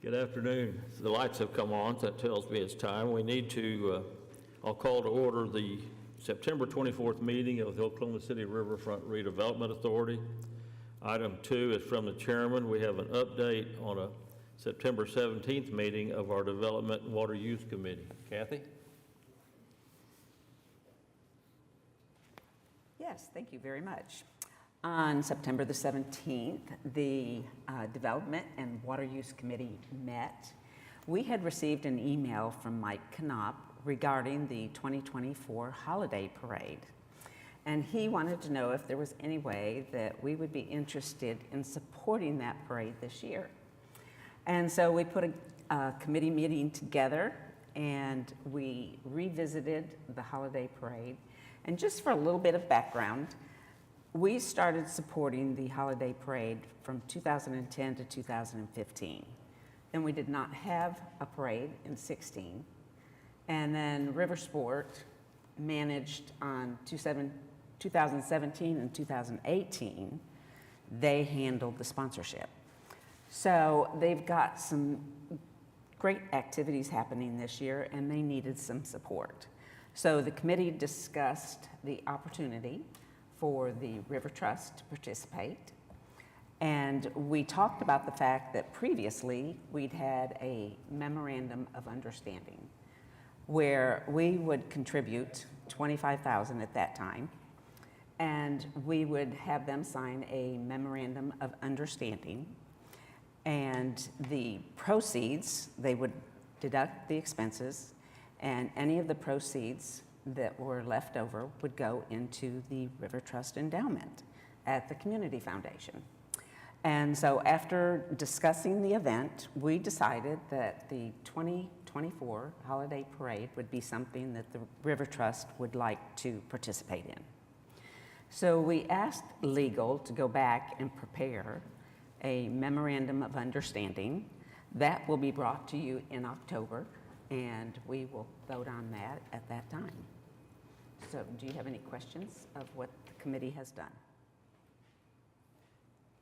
Good afternoon. The lights have come on, so that tells me it's time. We need to, I'll call to order the September 24th meeting of the Oklahoma City Riverfront Redevelopment Authority. Item 2 is from the chairman. We have an update on a September 17th meeting of our Development and Water Use Committee. Kathy? Yes, thank you very much. On September the 17th, the Development and Water Use Committee met. We had received an email from Mike Knopp regarding the 2024 holiday parade. And he wanted to know if there was any way that we would be interested in supporting that parade this year. And so we put a committee meeting together and we revisited the holiday parade. And just for a little bit of background, we started supporting the holiday parade from 2010 to 2015. Then we did not have a parade in 16. And then Riversport managed on 2017 and 2018, they handled the sponsorship. So they've got some great activities happening this year and they needed some support. So the committee discussed the opportunity for the River Trust to participate. And we talked about the fact that previously we'd had a memorandum of understanding where we would contribute $25,000 at that time, and we would have them sign a memorandum of understanding, and the proceeds, they would deduct the expenses, and any of the proceeds that were left over would go into the River Trust endowment at the Community Foundation. And so after discussing the event, we decided that the 2024 holiday parade would be something that the River Trust would like to participate in. So we asked legal to go back and prepare a memorandum of understanding that will be brought to you in October, and we will vote on that at that time. So do you have any questions of what the committee has done?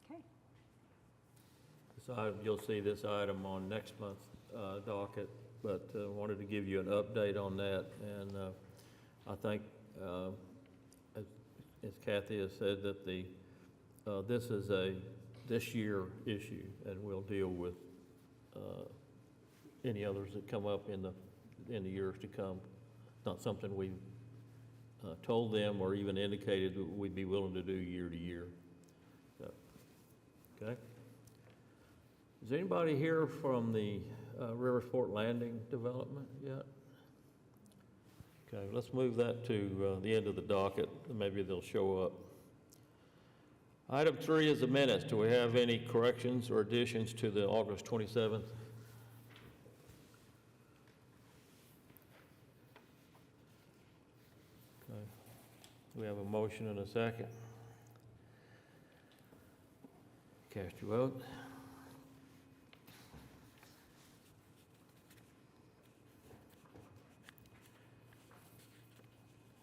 Okay. This item, you'll see this item on next month's docket, but wanted to give you an update on that. And I think, as Kathy has said, that this is a this year issue, and we'll deal with any others that come up in the years to come. Not something we've told them or even indicated that we'd be willing to do year to year. So, okay. Is anybody here from the Riversport Landing development yet? Okay, let's move that to the end of the docket. Maybe they'll show up. Item 3 is the minutes. Do we have any corrections or additions to the August 27th? Okay. We have a motion and a second. Cast your vote.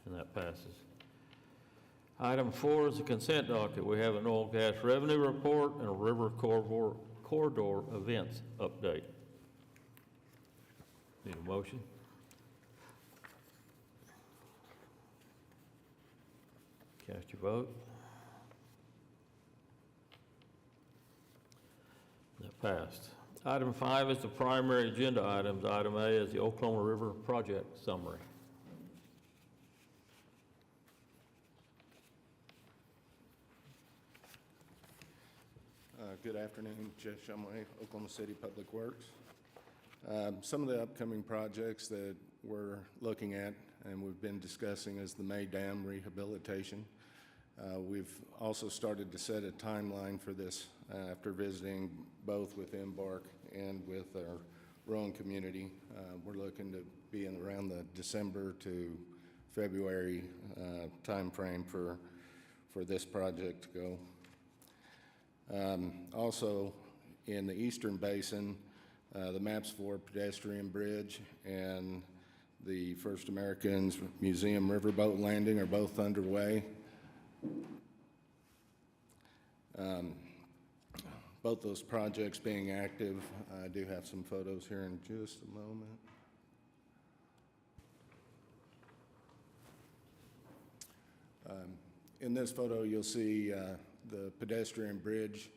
And that passes. Item 4 is the consent docket. We have an oil gas revenue report and a river corridor events update. Need a motion? Cast your vote. That passed. Item 5 is the primary agenda items. Item A is the Oklahoma River project summary. Good afternoon, Jeff Shumway, Oklahoma City Public Works. Some of the upcoming projects that we're looking at and we've been discussing is the May Dam rehabilitation. We've also started to set a timeline for this after visiting both with Embark and with our Rowan community. We're looking to be in around the December to February time frame for this project to go. Also, in the Eastern Basin, the Maps 4 pedestrian bridge and the First Americans Museum riverboat landing are both underway. both those projects being active. I do have some photos here in just a moment. In this photo, you'll see the pedestrian bridge.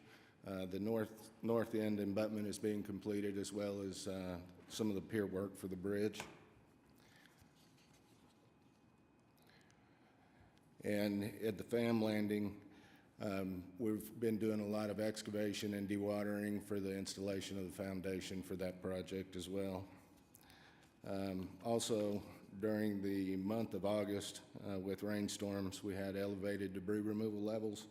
The north end abutment is being completed, as well as some of the pier work for the bridge. And at the FAM landing, we've been doing a lot of excavation and dewatering for the installation of the foundation for that project as well. Also, during the month of August, with rainstorms, we had elevated debris removal levels.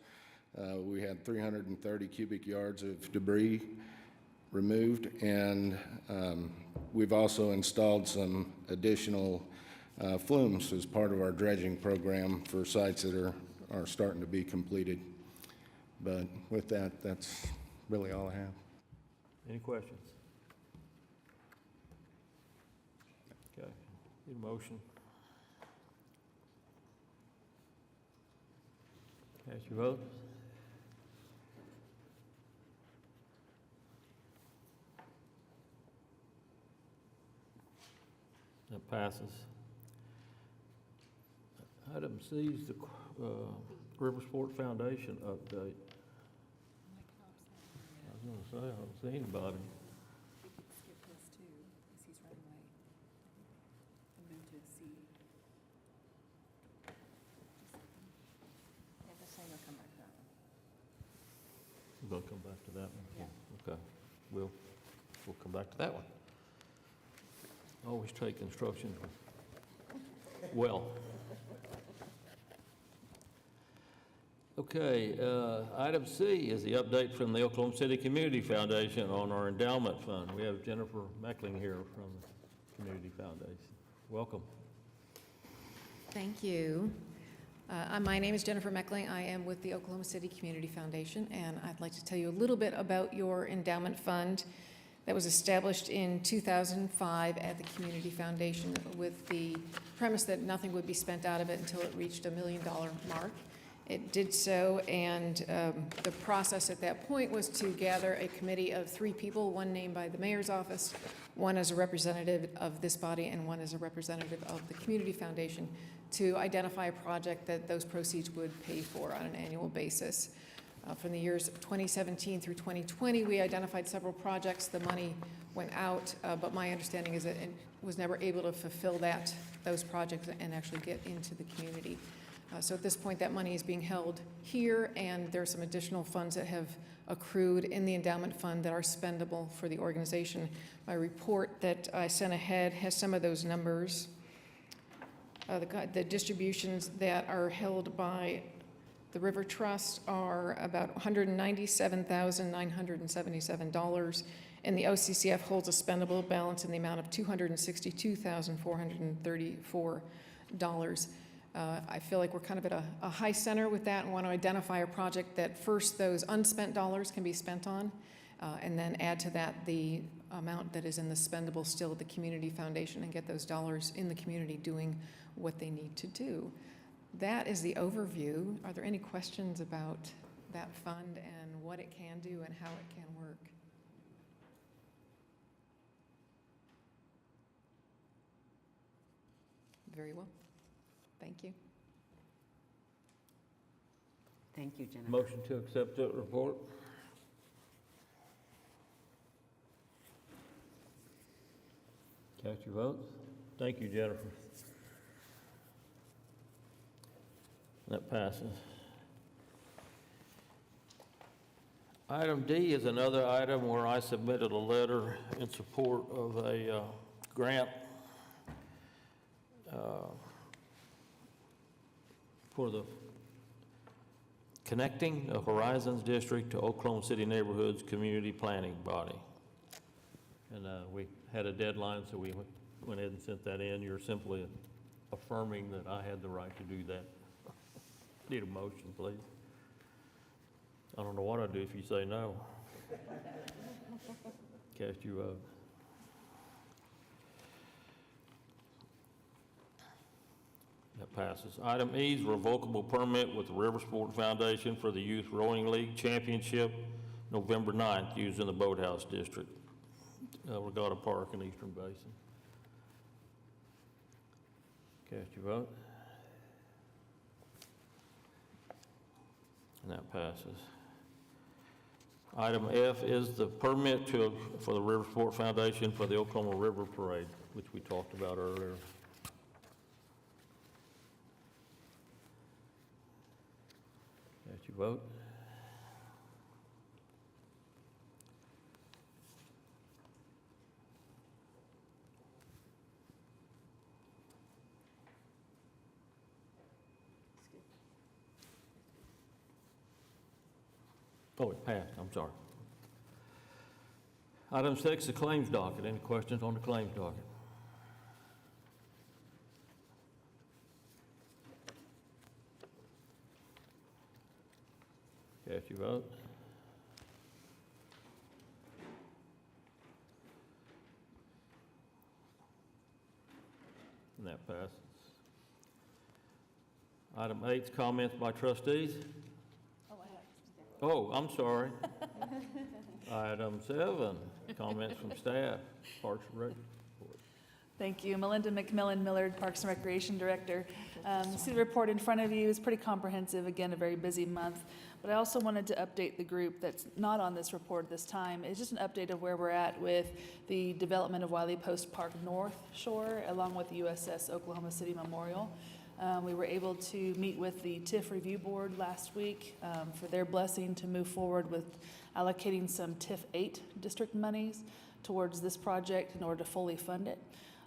We had 330 cubic yards of debris removed, and we've also installed some additional flumes as part of our dredging program for sites that are starting to be completed. But with that, that's really all I have. Any questions? Okay, need a motion? Cast your vote. That passes. Item C is the Riversport Foundation update. I was gonna say, I don't see anybody. Skip this too, because he's right away. And move to C. Yeah, just say you'll come back to that one. We're gonna come back to that one? Yeah. Okay, we'll come back to that one. Always take instructions well. Okay, item C is the update from the Oklahoma City Community Foundation on our endowment fund. We have Jennifer Meckling here from the Community Foundation. Welcome. Thank you. My name is Jennifer Meckling. I am with the Oklahoma City Community Foundation, and I'd like to tell you a little bit about your endowment fund that was established in 2005 at the Community Foundation with the premise that nothing would be spent out of it until it reached $1 million mark. It did so, and the process at that point was to gather a committee of 3 people, one named by the mayor's office, one as a representative of this body, and one as a representative of the Community Foundation, to identify a project that those proceeds would pay for on an annual basis. From the years 2017 through 2020, we identified several projects. The money went out, but my understanding is that it was never able to fulfill those projects and actually get into the community. So at this point, that money is being held here, and there are some additional funds that have accrued in the endowment fund that are spendable for the organization. My report that I sent ahead has some of those numbers. The distributions that are held by the River Trust are about $197,977, and the OCCF holds a spendable balance in the amount of $262,434. I feel like we're kind of at a high center with that and want to identify a project that first those unspent dollars can be spent on, and then add to that the amount that is in the spendable still at the Community Foundation and get those dollars in the community doing what they need to do. That is the overview. Are there any questions about that fund and what it can do and how it can work? Very well. Thank you. Thank you, Jennifer. Motion to accept that report. Cast your votes. Thank you, Jennifer. That passes. Item D is another item where I submitted a letter in support of a grant for the Connecting the Horizons District to Oklahoma City Neighborhoods Community Planning Body. And we had a deadline, so we went ahead and sent that in. You're simply affirming that I had the right to do that. Need a motion, please. I don't know what I'd do if you say no. Cast your vote. That passes. Item E is revocable permit with the Riversport Foundation for the Youth Rowing League Championship November 9th, using the Boathouse District, Regatta Park in Eastern Basin. Cast your vote. And that passes. Item F is the permit for the Riverfront Foundation for the Oklahoma River Parade, which we talked about earlier. Cast your vote. Oh, it passed, I'm sorry. Item 6, the claims docket. Any questions on the claims docket? Cast your vote. And that passes. Item 8 is comments by trustees. Oh, I'm sorry. Item 7, comments from staff, Parks and Rec. Thank you. Melinda McMillan Millard, Parks and Recreation Director. You see the report in front of you is pretty comprehensive. Again, a very busy month. But I also wanted to update the group that's not on this report this time. It's just an update of where we're at with the development of Wiley Post Park North Shore, along with the USS Oklahoma City Memorial. We were able to meet with the TIF Review Board last week for their blessing to move forward with allocating some TIF 8 district monies towards this project in order to fully fund it.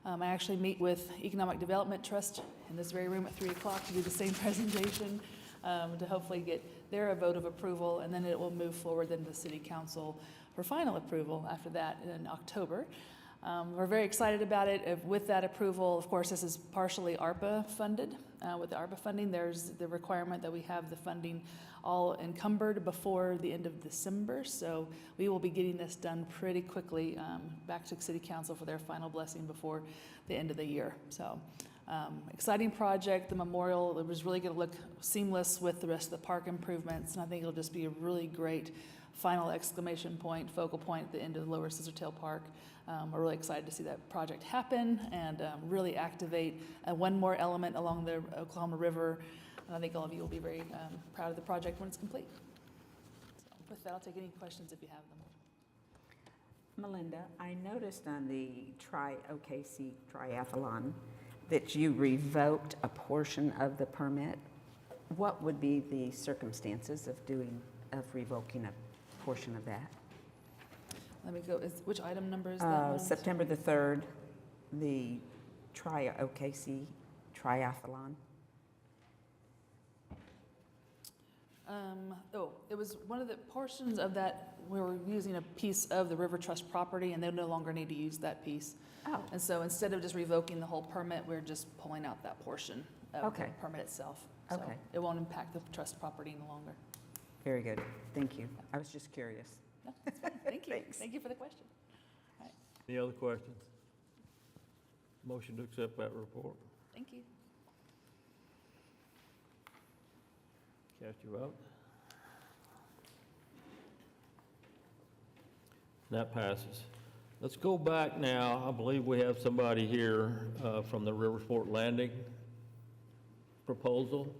I actually meet with Economic Development Trust in this very room at 3 o'clock to do the same presentation to hopefully get their vote of approval, and then it will move forward then to the City Council for final approval after that in October. We're very excited about it. With that approval, of course, this is partially ARPA funded. With the ARPA funding, there's the requirement that we have the funding all encumbered before the end of December. So we will be getting this done pretty quickly back to City Council for their final blessing before the end of the year. So exciting project. The memorial, it was really going to look seamless with the rest of the park improvements. And I think it'll just be a really great final exclamation point, focal point at the end of Lower Scissortail Park. We're really excited to see that project happen and really activate one more element along the Oklahoma River. And I think all of you will be very proud of the project when it's complete. So with that, I'll take any questions if you have them. Melinda, I noticed on the OKC Triathlon that you revoked a portion of the permit. What would be the circumstances of revoking a portion of that? Let me go, which item number is that? September the 3rd, the OKC Triathlon. It was one of the portions of that, we were using a piece of the River Trust property and they no longer need to use that piece. Oh. And so instead of just revoking the whole permit, we're just pulling out that portion of the Okay. permit itself. So Okay. it won't impact the trust property any longer. Very good. Thank you. I was just curious. No, that's fine. Thank you. Thanks. Thank you for the question. Any other questions? Motion to accept that report. Thank you. Cast your vote. That passes. Let's go back now. I believe we have somebody here from the Riverfront Landing proposal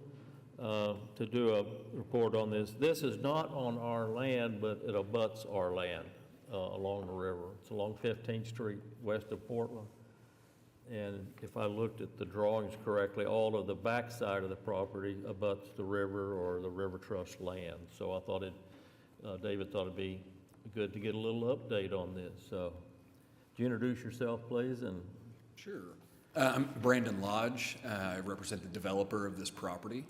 to do a report on this. This is not on our land, but it abuts our land along the river. It's along 15th Street west of Portland. And if I looked at the drawings correctly, all of the backside of the property abuts the river or the River Trust land. So I thought David thought it'd be good to get a little update on this. So, would you introduce yourself, please? And Sure. I'm Brandon Lodge. I represent the developer of this property.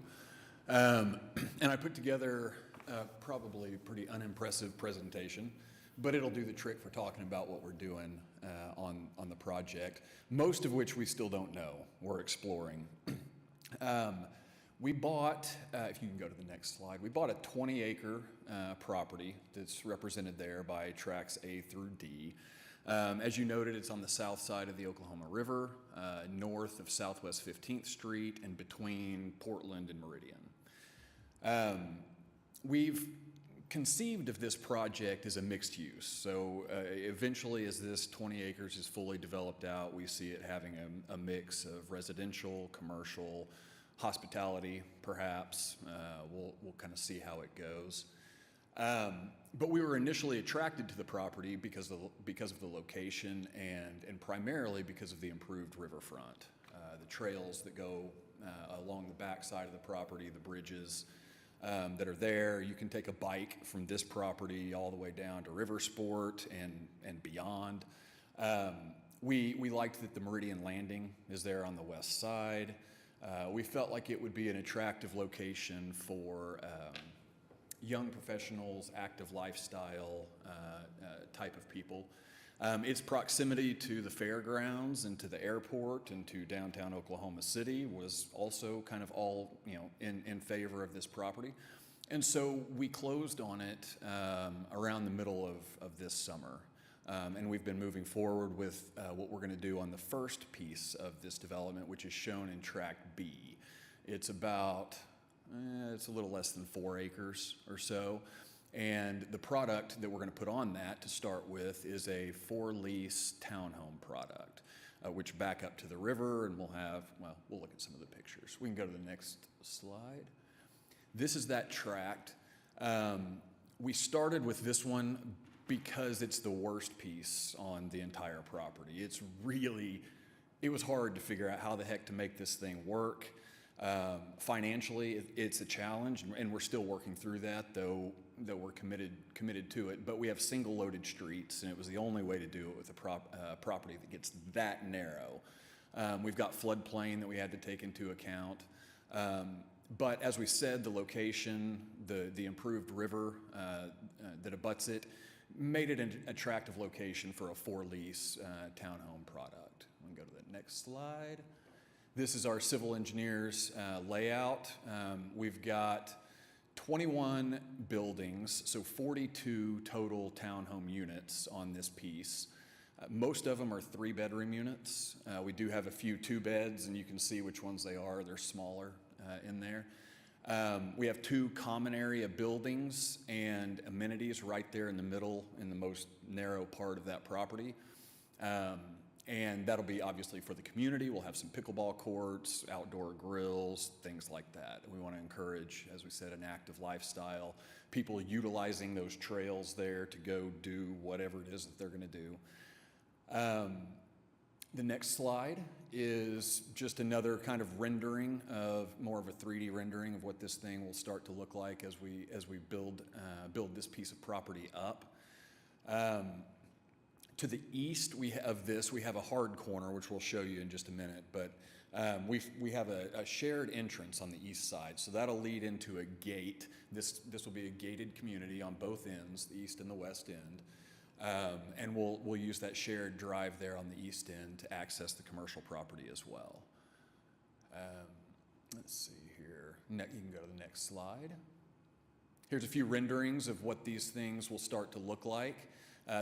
And I put together probably a pretty unimpressive presentation, but it'll do the trick for talking about what we're doing on the project, most of which we still don't know. We're exploring. We bought, if you can go to the next slide, we bought a 20-acre property that's represented there by tracks A through D. As you noted, it's on the south side of the Oklahoma River, north of Southwest 15th Street, and between Portland and Meridian. We've conceived of this project as a mixed use. So eventually, as this 20 acres is fully developed out, we see it having a mix of residential, commercial, hospitality, perhaps. We'll kind of see how it goes. But we were initially attracted to the property because of the location and primarily because of the improved riverfront. The trails that go along the backside of the property, the bridges that are there. You can take a bike from this property all the way down to Riversport and beyond. We liked that the Meridian Landing is there on the west side. We felt like it would be an attractive location for young professionals, active lifestyle type of people. Its proximity to the fairgrounds and to the airport and to downtown Oklahoma City was also kind of all, in favor of this property. And so we closed on it around the middle of this summer. And we've been moving forward with what we're going to do on the first piece of this development, which is shown in Tract B. It's about, it's a little less than 4 acres or so. And the product that we're going to put on that to start with is a for-lease townhome product, which back up to the river, and we'll look at some of the pictures. We can go to the next slide. This is that tract. We started with this one because it's the worst piece on the entire property. It was hard to figure out how the heck to make this thing work. Financially, it's a challenge, and we're still working through that, though we're committed to it. But we have single loaded streets, and it was the only way to do it with a property that gets that narrow. We've got floodplain that we had to take into account. But as we said, the location, the improved river that abuts it, made it an attractive location for a for-lease townhome product. We can go to the next slide. This is our civil engineers layout. We've got 21 buildings, so 42 total townhome units on this piece. Most of them are 3-bedroom units. We do have a few 2 beds, and you can see which ones they are. They're smaller in there. We have 2 common area buildings and amenities right there in the middle, in the most narrow part of that property. And that'll be obviously for the community. We'll have some pickleball courts, outdoor grills, things like that. We want to encourage, as we said, an active lifestyle, people utilizing those trails there to go do whatever it is that they're going to do. The next slide is just another kind of rendering of more of a 3D rendering of what this thing will start to look like as we build this piece of property up. To the east we have a hard corner, which we'll show you in just a minute, but we have a shared entrance on the east side, so that'll lead into a gate. This will be a gated community on both ends, the east and the west end. And we'll use that shared drive there on the east end to access the commercial property as well. Let's see here. You can go to the next slide. Here's a few renderings of what these things will start to look like.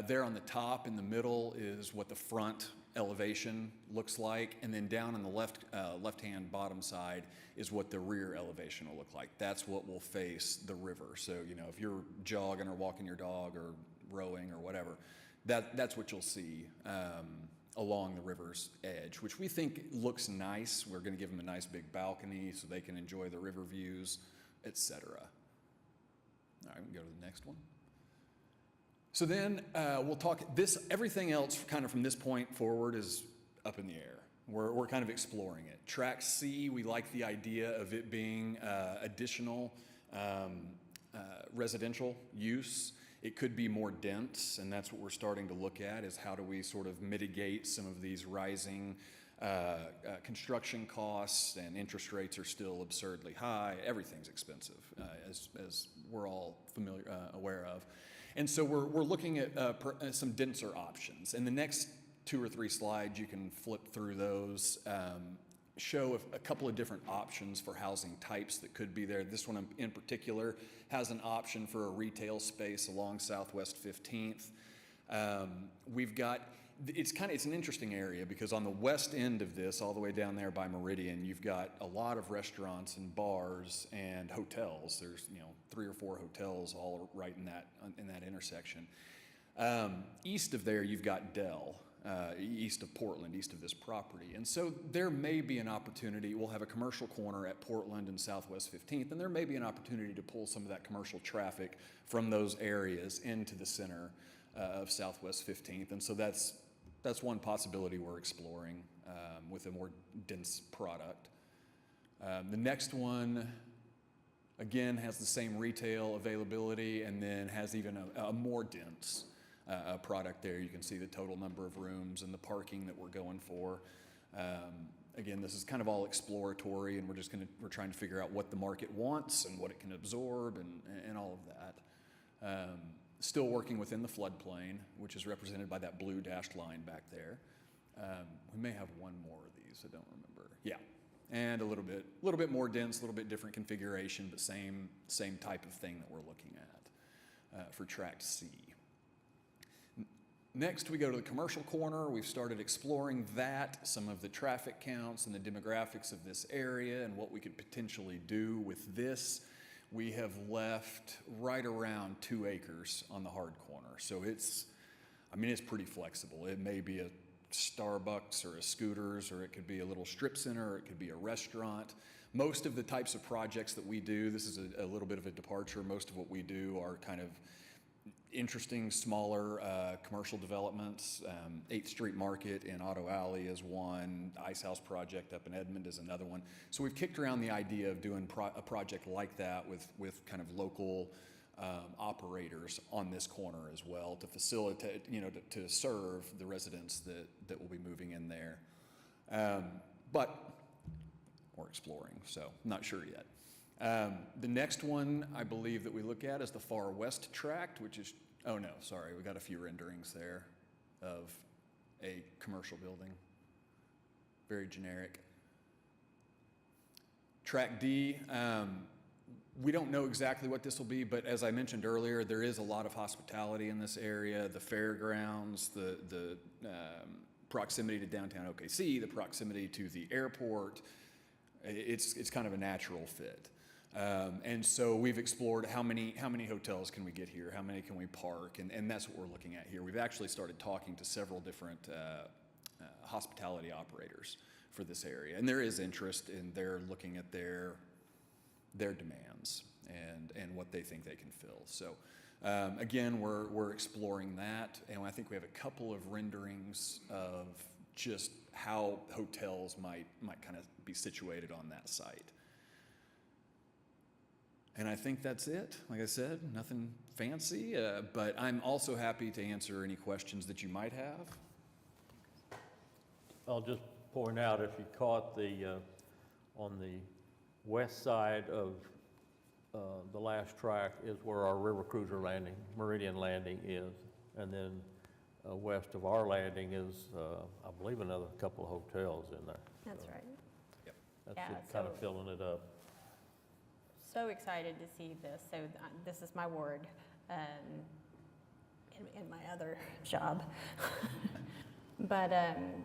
There on the top in the middle is what the front elevation looks like, and then down on the left-hand bottom side is what the rear elevation will look like. That's what will face the river. So, if you're jogging or walking your dog or rowing or whatever, that's what you'll see along the river's edge, which we think looks nice. We're going to give them a nice big balcony so they can enjoy the river views, etc. All right, we can go to the next one. So then we'll talk, everything else kind of from this point forward is up in the air. We're kind of exploring it. Track C, we like the idea of it being additional residential use. It could be more dense, and that's what we're starting to look at, is how do we sort of mitigate some of these rising construction costs, and interest rates are still absurdly high. Everything's expensive, as we're all aware of. And so we're looking at some denser options. And the next 2 or 3 slides, you can flip through those, show a couple of different options for housing types that could be there. This one in particular has an option for a retail space along Southwest 15th. We've got it's an interesting area because on the west end of this, all the way down there by Meridian, you've got a lot of restaurants and bars and hotels. There's, 3 or 4 hotels all right in that intersection. East of there, you've got Dell, east of Portland, east of this property. And so there may be an opportunity. We'll have a commercial corner at Portland and Southwest 15th, and there may be an opportunity to pull some of that commercial traffic from those areas into the center of Southwest 15th. And so that's one possibility we're exploring with a more dense product. The next one, again, has the same retail availability and then has even a more dense product there. You can see the total number of rooms and the parking that we're going for. Again, this is kind of all exploratory, and we're trying to figure out what the market wants and what it can absorb and all of that. Still working within the floodplain, which is represented by that blue dashed line back there. We may have one more of these, I don't remember. Yeah, and a little bit more dense, a little bit different configuration, but same type of thing that we're looking at for Tract C. Next, we go to the commercial corner. We've started exploring that, some of the traffic counts and the demographics of this area and what we could potentially do with this. We have left right around 2 acres on the hard corner. So it's pretty flexible. It may be a Starbucks or a Scooters, or it could be a little strip center, or it could be a restaurant. Most of the types of projects that we do, this is a little bit of a departure. Most of what we do are kind of interesting, smaller commercial developments. 8th Street Market in Otto Alley is one. Ice House project up in Edmond is another one. So we've kicked around the idea of doing a project like that with kind of local operators on this corner as well to facilitate, to serve the residents that will be moving in there. But we're exploring, so not sure yet. The next one I believe that we look at is the Far West Tract, which is, oh no, sorry, we got a few renderings there of a commercial building. Very generic. Tract D, we don't know exactly what this will be, but as I mentioned earlier, there is a lot of hospitality in this area. The fairgrounds, the proximity to downtown OKC, the proximity to the airport, it's kind of a natural fit. And so we've explored how many hotels can we get here, how many can we park, and that's what we're looking at here. We've actually started talking to several different hospitality operators for this area, and there is interest, and they're looking at their demands and what they think they can fill. So again, we're exploring that, and I think we have a couple of renderings of just how hotels might kind of be situated on that site. And I think that's it. Like I said, nothing fancy, but I'm also happy to answer any questions that you might have. I'll just point out, if you caught on the west side of the last track is where our river cruiser landing, Meridian Landing is, and then west of our landing is, I believe, another couple of hotels in there. That's right. Yep. That's Yeah, it, kind of so- filling it up. So excited to see this. So this is my ward in my other job. But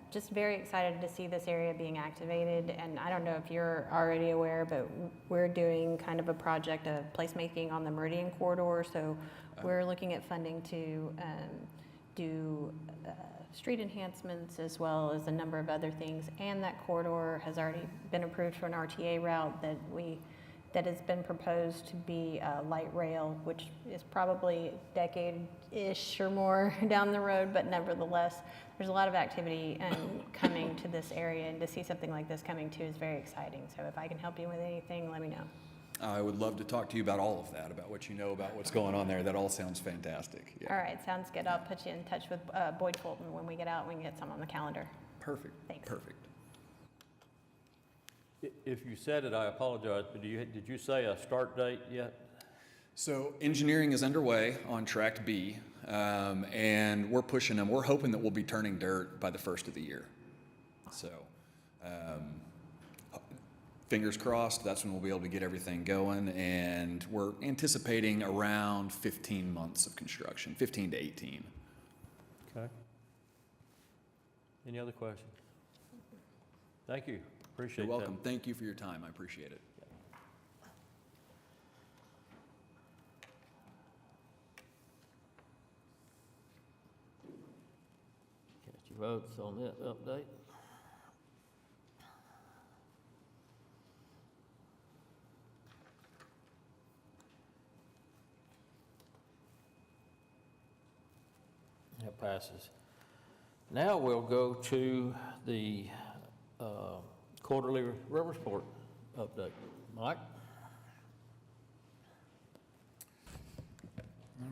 just very excited to see this area being activated. And I don't know if you're already aware, but we're doing kind of a project of placemaking on the Meridian corridor. So we're looking at funding to do street enhancements as well as a number of other things. And that corridor has already been approved for an RTA route that has been proposed to be a light rail, which is probably a decade-ish or more down the road, but nevertheless, there's a lot of activity coming to this area, and to see something like this coming too is very exciting. So if I can help you with anything, let me know. I would love to talk to you about all of that, about what you know about what's going on there. That all sounds fantastic. Yeah. All right, sounds good. I'll put you in touch with Boyd Fulton when we get out. We can get some on the calendar. Perfect. Thanks. Perfect. If you said it, I apologize, but did you say a start date yet? So engineering is underway on Tract B, and we're pushing them. We're hoping that we'll be turning dirt by the first of the year. So fingers crossed, that's when we'll be able to get everything going, and we're anticipating around 15 months of construction, 15 to 18. Okay. Any other questions? Thank you. Appreciate You're that. welcome. Thank you for your time. I appreciate it. Catch your votes on that update. That passes. Now we'll go to the quarterly Riversport update. Mike?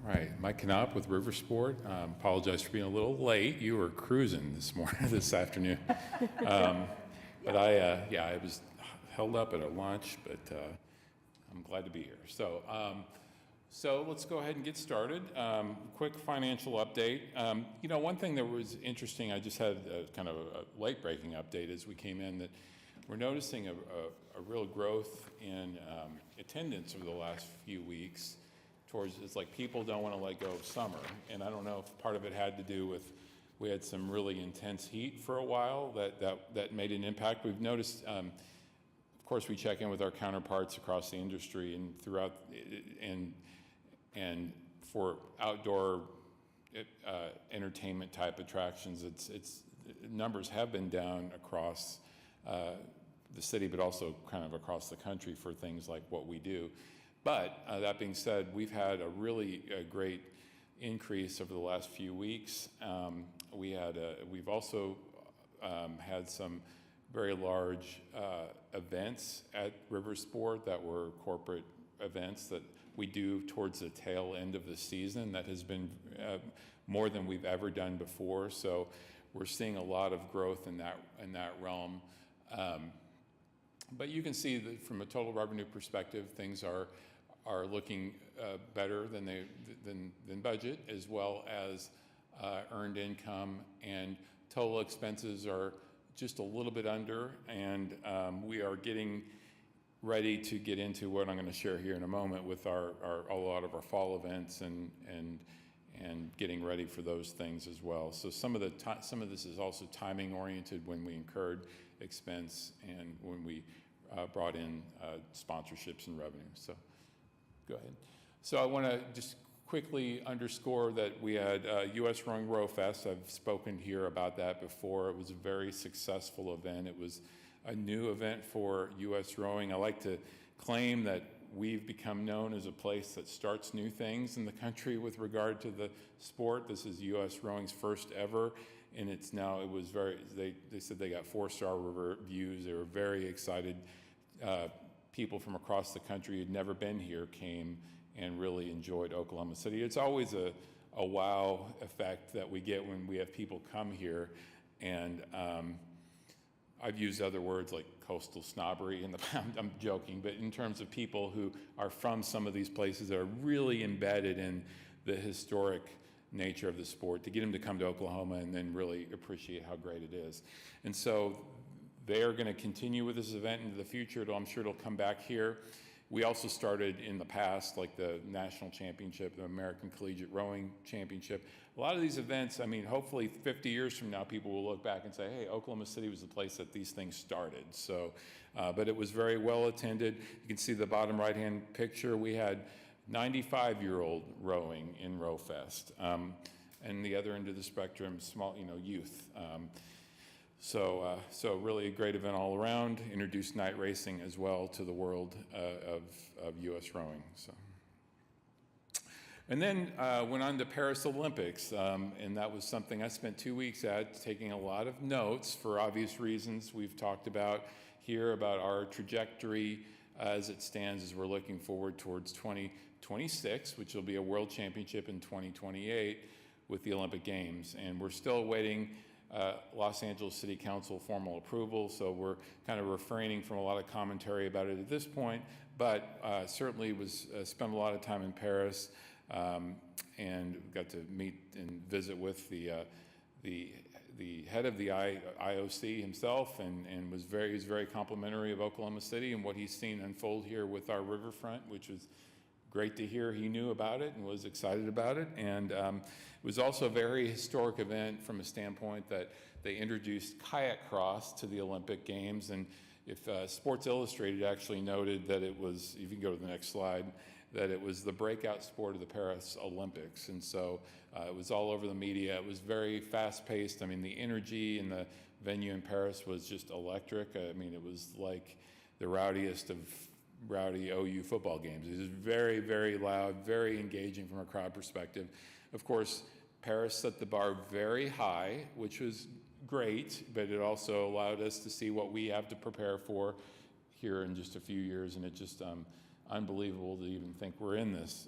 All right, Mike Knopp with Riversport. Apologize for being a little late. You were cruising this morning, this afternoon. But I was held up at a lunch, but I'm glad to be here. So let's go ahead and get started. Quick financial update. One thing that was interesting, I just had kind of a late-breaking update as we came in, that we're noticing a real growth in attendance over the last few weeks. It's like people don't want to let go of summer, and I don't know if part of it had to do with we had some really intense heat for a while that made an impact. We've noticed, of course, we check in with our counterparts across the industry and throughout, and for outdoor entertainment type attractions, it's numbers have been down across the city, but also kind of across the country for things like what we do. But that being said, we've had a really great increase over the last few weeks. We've also had some very large events at Riversport that were corporate events that we do towards the tail end of the season. That has been more than we've ever done before. So we're seeing a lot of growth in that realm. But you can see that from a total revenue perspective, things are looking better than budget, as well as earned income, and total expenses are just a little bit under, and we are getting ready to get into what I'm going to share here in a moment with a lot of our fall events and getting ready for those things as well. So some of this is also timing oriented, when we incurred expense and when we brought in sponsorships and revenue. So go ahead. So I want to just quickly underscore that we had U.S. Rowing Row Fest. I've spoken here about that before. It was a very successful event. It was a new event for U.S. Rowing. I like to claim that we've become known as a place that starts new things in the country with regard to the sport. This is U.S. Rowing's first ever, and they said they got 4-star reviews. They were very excited. People from across the country who'd never been here came and really enjoyed Oklahoma City. It's always a wow effect that we get when we have people come here, and I've used other words like coastal snobbery in the past. I'm joking, but in terms of people who are from some of these places that are really embedded in the historic nature of the sport, to get them to come to Oklahoma and then really appreciate how great it is. And so they are going to continue with this event into the future. I'm sure it'll come back here. We also started in the past, like the National Championship, the American Collegiate Rowing Championship. A lot of these events, I mean, hopefully 50 years from now, people will look back and say, hey, Oklahoma City was the place that these things started. So, but it was very well attended. You can see the bottom right-hand picture. We had 95-year-old rowing in RowFest. And the other end of the spectrum, small, youth. So really a great event all around. Introduced night racing as well to the world of U.S. rowing. So, and then went on to Paris Olympics, and that was something I spent 2 weeks at, taking a lot of notes for obvious reasons. We've talked about here about our trajectory as it stands as we're looking forward towards 2026, which will be a world championship in 2028 with the Olympic Games, and we're still awaiting Los Angeles City Council formal approval, so we're kind of refraining from a lot of commentary about it at this point, but certainly spent a lot of time in Paris and got to meet and visit with the head of the IOC himself, and was very complimentary of Oklahoma City and what he's seen unfold here with our Riverfront, which was great to hear he knew about it and was excited about it. And it was also a very historic event from a standpoint that they introduced kayak cross to the Olympic Games. And if Sports Illustrated actually noted that it was, if you can go to the next slide, that it was the breakout sport of the Paris Olympics. And so it was all over the media. It was very fast-paced. I mean, the energy in the venue in Paris was just electric. I mean, it was like the rowdiest of rowdy OU football games. It was very, very loud, very engaging from a crowd perspective. Of course, Paris set the bar very high, which was great, but it also allowed us to see what we have to prepare for here in just a few years, and it just unbelievable to even think we're in this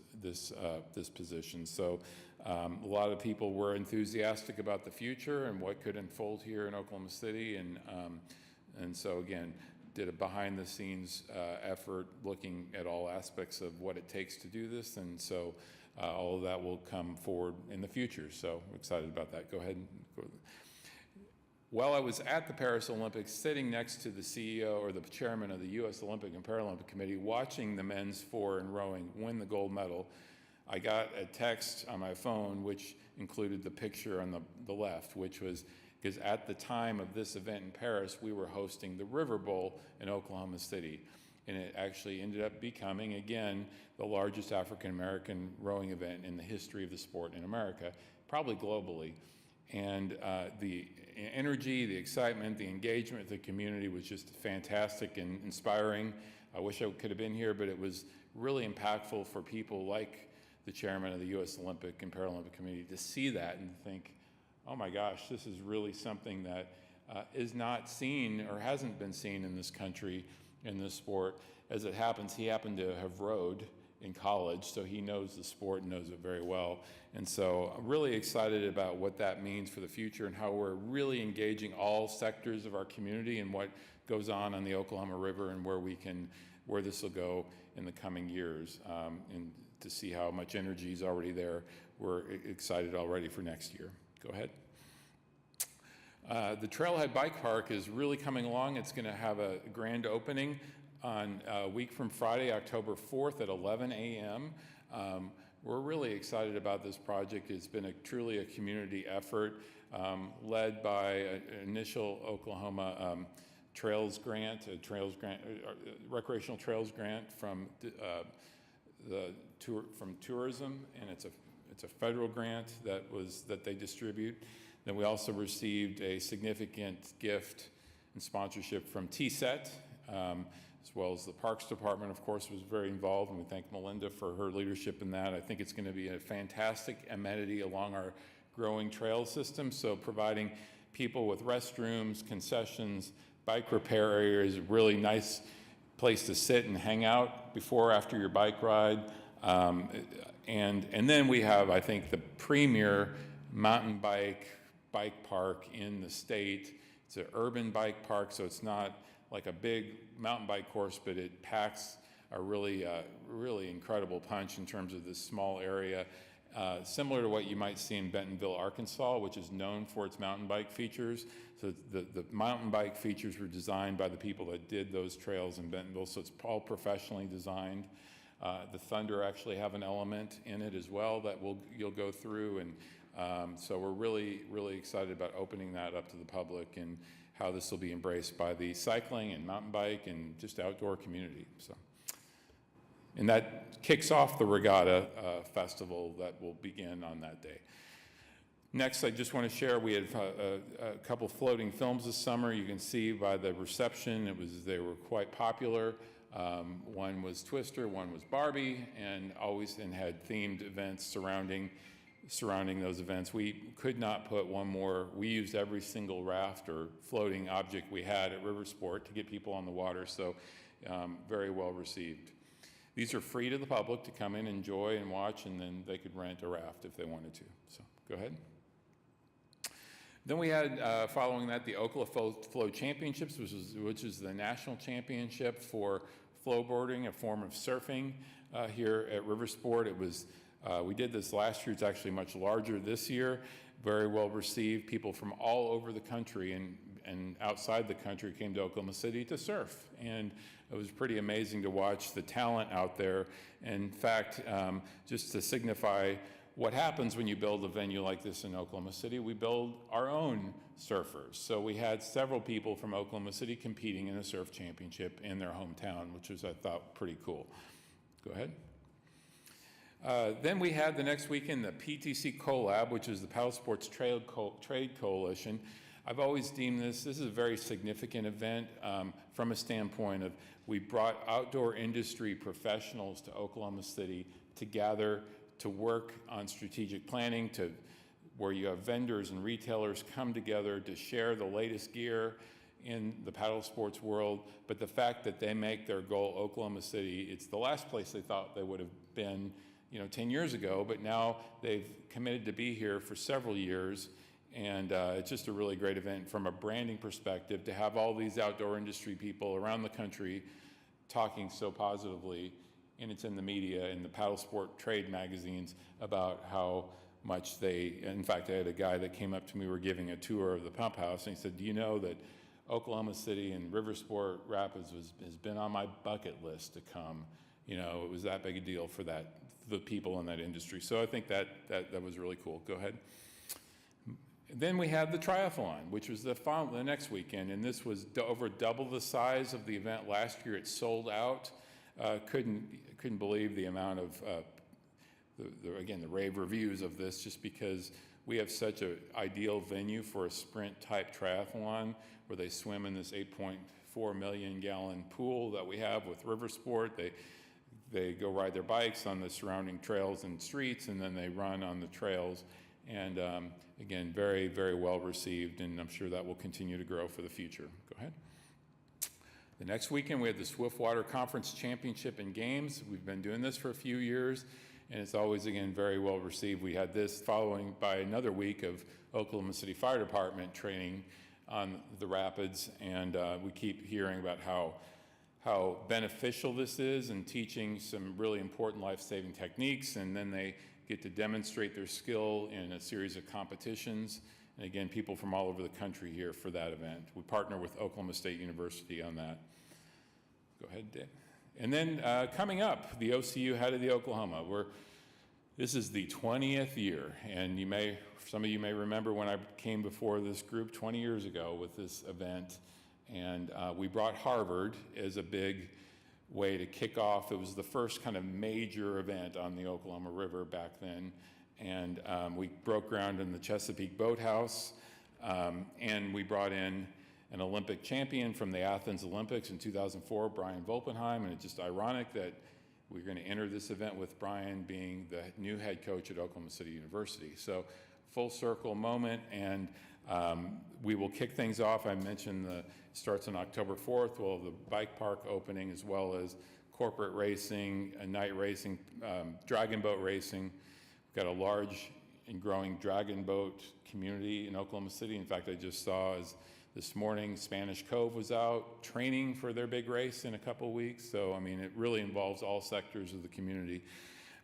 position. So a lot of people were enthusiastic about the future and what could unfold here in Oklahoma City, and so again, did a behind-the-scenes effort looking at all aspects of what it takes to do this, and so all of that will come forward in the future. So I'm excited about that. Go ahead and go. While I was at the Paris Olympics, sitting next to the CEO or the chairman of the U.S. Olympic and Paralympic Committee, watching the men's 4 in rowing win the gold medal, I got a text on my phone which included the picture on the left, which was because at the time of this event in Paris, we were hosting the River Bowl in Oklahoma City. And it actually ended up becoming, again, the largest African-American rowing event in the history of the sport in America, probably globally. And the energy, the excitement, the engagement of the community was just fantastic and inspiring. I wish I could have been here, but it was really impactful for people like the chairman of the U.S. Olympic and Paralympic Committee to see that and think, oh my gosh, this is really something that is not seen or hasn't been seen in this country in this sport. As it happens, he happened to have rowed in college, so he knows the sport and knows it very well. And so I'm really excited about what that means for the future and how we're really engaging all sectors of our community and what goes on the Oklahoma River and where this will go in the coming years. And to see how much energy is already there, we're excited already for next year. Go ahead. The Trailhead Bike Park is really coming along. It's going to have a grand opening on a week from Friday, October 4th at 11 a.m. We're really excited about this project. It's been truly a community effort led by an initial Oklahoma recreational trails grant from tourism, and it's a federal grant that they distribute. Then we also received a significant gift and sponsorship from TSET, as well as the Parks Department, of course, was very involved, and we thank Melinda for her leadership in that. I think it's going to be a fantastic amenity along our growing trail system, so providing people with restrooms, concessions, bike repair areas, a really nice place to sit and hang out before or after your bike ride. And then we have, I think, the premier mountain bike park in the state. It's an urban bike park, so it's not like a big mountain bike course, but it packs a really incredible punch in terms of this small area, similar to what you might see in Bentonville, Arkansas, which is known for its mountain bike features. So the mountain bike features were designed by the people that did those trails in Bentonville, so it's all professionally designed. The Thunder actually have an element in it as well that you'll go through, and so we're really excited about opening that up to the public and how this will be embraced by the cycling and mountain bike and just outdoor community. So, and that kicks off the Regatta Festival that will begin on that day. Next, I just want to share, we had a couple floating films this summer. You can see by the reception, they were quite popular. One was Twister, one was Barbie, and had themed events surrounding those events. We could not put one more. We used every single raft or floating object we had at Riversport to get people on the water, so very well received. These are free to the public to come in, enjoy, and watch, and then they could rent a raft if they wanted to. So go ahead. Then we had, following that, the Oklahoma Flow Championships, which is the national championship for flowboarding, a form of surfing here at Riversport. It was, we did this last year. It's actually much larger this year. Very well received. People from all over the country, and and outside the country came to Oklahoma City to surf. And it was pretty amazing to watch the talent out there. In fact, just to signify what happens when you build a venue like this in Oklahoma City, we build our own surfers. So we had several people from Oklahoma City competing in a surf championship in their hometown, which was, I thought, pretty cool. Go ahead. Then we had the next weekend the PTC Collab, which is the Paddle Sports Trade Coalition. I've always deemed this is a very significant event from a standpoint of we brought outdoor industry professionals to Oklahoma City to gather, to work on strategic planning, to where you have vendors and retailers come together to share the latest gear in the paddle sports world. But the fact that they make their goal Oklahoma City, it's the last place they thought they would have been 10 years ago, but now they've committed to be here for several years. And it's just a really great event from a branding perspective to have all these outdoor industry people around the country talking so positively, and it's in the media and the paddle sport trade magazines about how much in fact, I had a guy that came up to me, we were giving a tour of the pump house, and he said, do you know that Oklahoma City and Riversport Rapids has been on my bucket list to come? It was that big a deal for the people in that industry. So I think that was really cool. Go ahead. Then we had the triathlon, which was the next weekend, and this was over double the size of the event last year. It sold out. Couldn't believe the amount of the rave reviews of this, just because we have such an ideal venue for a sprint type triathlon where they swim in this 8.4 million gallon pool that we have with Riversport. They go ride their bikes on the surrounding trails and streets, and then they run on the trails. And again, very, very well received, and I'm sure that will continue to grow for the future. Go ahead. The next weekend, we had the Swiftwater Conference Championship and Games. We've been doing this for a few years, and it's always, again, very well received. We had this following by another week of Oklahoma City Fire Department training on the rapids, and we keep hearing about how beneficial this is and teaching some really important life-saving techniques, and then they get to demonstrate their skill in a series of competitions. And again, people from all over the country here for that event. We partner with Oklahoma State University on that. Go ahead, Dave. And then coming up, the OCU Head of the Oklahoma. This is the 20th year, and some of you may remember when I came before this group 20 years ago with this event, and we brought Harvard as a big way to kick off. It was the first kind of major event on the Oklahoma River back then, and we broke ground in the Chesapeake Boathouse, and we brought in an Olympic champion from the Athens Olympics in 2004, Brian Volpenheim, and it's just ironic that we're going to enter this event with Brian being the new head coach at Oklahoma City University. So full circle moment, and we will kick things off. I mentioned it starts on October 4th. We'll have the bike park opening, as well as corporate racing, night racing, dragon boat racing. We've got a large and growing dragon boat community in Oklahoma City. In fact, I just saw this morning, Spanish Cove was out training for their big race in a couple of weeks. So, I mean, it really involves all sectors of the community.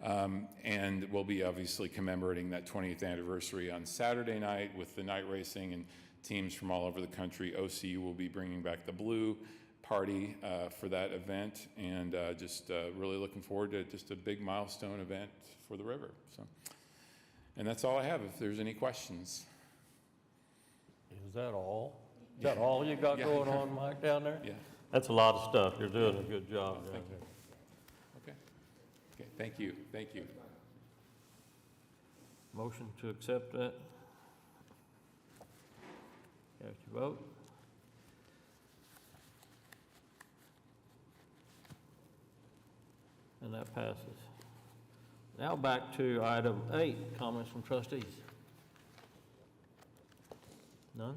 And we'll be obviously commemorating that 20th anniversary on Saturday night with the night racing and teams from all over the country. OCU will be bringing back the Blue Party for that event, and just really looking forward to just a big milestone event for the river. So, and that's all I have. If there's any questions. Is that all? Is that all you got going on, Mike, down there? Yeah. That's a lot of stuff. You're doing a good job down Thank you. there. Okay, thank you, thank you. Motion to accept that? Cast your vote. And that passes. Now back to item 8, comments from trustees. None?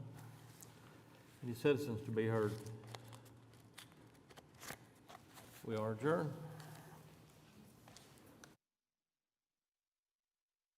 Any citizens to be heard? We are adjourned.